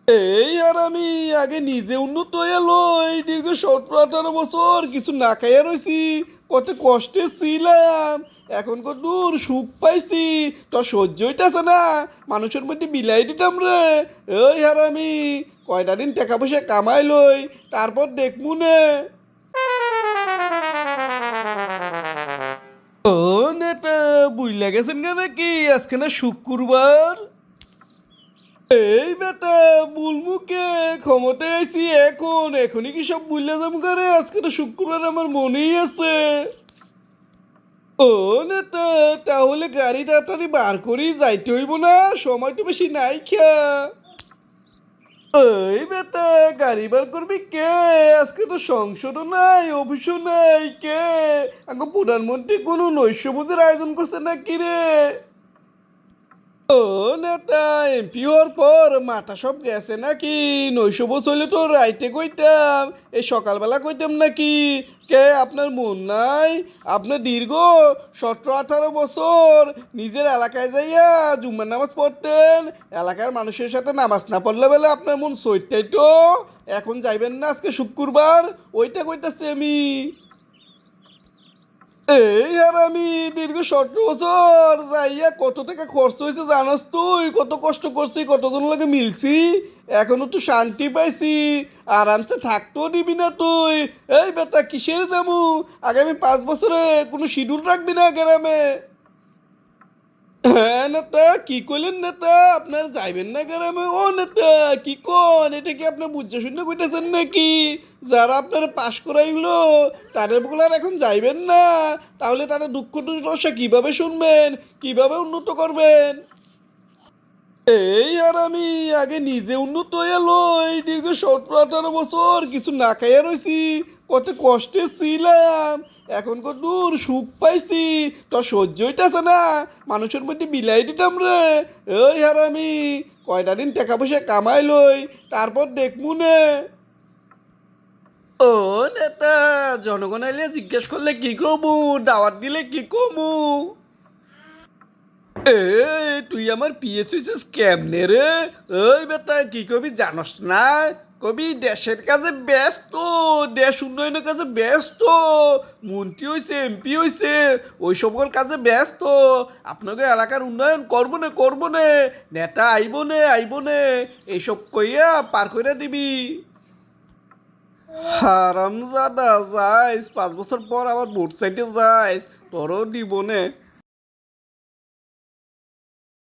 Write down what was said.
এই আর আমি আগে নিজে উন্নত হয়ে লই দীর্ঘ 17-18 বছর কিছু না খাইয়া রইছি। কত কষ্টে ছিলাম। এখন কত দূর সুখ পাইছি। তোর সহ্য হইতাছে না। মানুষের মধ্যে বিলাই দিতাম রে। এই আর আমি কয়টা দিন টাকা পয়সা কামাই লই, তারপর দেখমু নে। ও নেতা, বুইলা গেছেন কেন কি আজকে না শুক্রবার? এই বেটা, বুলমুকে ক্ষমতায় আইছি এখনই কি সব বুঝলে যাম করে? আজকে তো শুক্রবার, আমার মনেই আছে। ও নেতা, তাহলে গাড়ি তাড়াতাড়ি বার করেই যাইতে হইব না? সময় তো বেশি নাই খেয়া। এই বেটা, গাড়ি বার করবি কে? আজকে তো সংসদও নাই, অফিসও নাই। কে আগে প্রধানমন্ত্রী কোনো নৈশভোজের আয়োজন করছে নাকি রে? ও নেতা, এমপি হওয়ার পর মাথা সব গেছে নাকি? নৈশভোজ হইলে তো রাইতে কইতাম, এই সকালবেলা কইতাম নাকি? কে আপনার মন নাই? আপনি দীর্ঘ 17-18 বছর নিজের এলাকায় যাইয়া জুম্মার নামাজ পড়তেন। এলাকার মানুষের সাথে নামাজ না পড়লে বেলা আপনার মন সইটাই তো। এখন যাইবেন না আজকে শুক্রবার? ওইটা কইতাছি আমি। এই আর আমি দীর্ঘ 17 বছর যাইয়া কত টাকা খরচ হয়েছে জানাস তুই? কত কষ্ট করছি, কতজন লাগে মিলছি। এখনো তো শান্তি পাইছি। আরামসে থাকতেও দিবি না তুই। এই বেটা, কিসের যাবো? আগামী 5 বছরে কোনো শিডিউল রাখবি না গ্রামে? হ্যাঁ নেতা, কি কইলেন নেতা? আপনার যাইবেন না গ্রামে? ও নেতা, কি কোন? এটা কি আপনি বুঝে শুনে কইতেছেন নাকি? যারা আপনার পাশ করাইলো তাদের বগুলার এখন যাইবেন না? তাহলে তারা দুঃখ দুর্দশা কিভাবে শুনবেন? কিভাবে উন্নত করবেন? এই আর আমি আগে নিজে উন্নত হয়ে লই দীর্ঘ 17-18 বছর কিছু না খাইয়া রইছি। কত কষ্টে ছিলাম। এখন কত দূর সুখ পাইছি। তোর সহ্য হইতাছে না। মানুষের মধ্যে বিলাই দিতাম রে। এই আর আমি কয়টা দিন টাকা পয়সা কামাই লই, তারপর দেখমু নে। ও নেতা, জনগণ আইলে জিজ্ঞেস করলে কি কমু? দাওয়াত দিলে কি কমু? এ, তুই আমার পিএস হইছিস কেমনে রে? ওই বেটা, কি কবি জানস না? কবি দেশের কাজে ব্যস্ত, দেশ উন্নয়নের কাজে ব্যস্ত। মন্ত্রী হইছে, এমপি হইছে, ওই সকল কাজে ব্যস্ত। আপনাকে এলাকার উন্নয়ন করবো নে, নেতা আইব নে এইসব কইয়া পার কইরা দিবি। হারামজাদা, যাইস 5 বছর পর আবার ভোট চাইতে যাইস, তোরও দিব নে।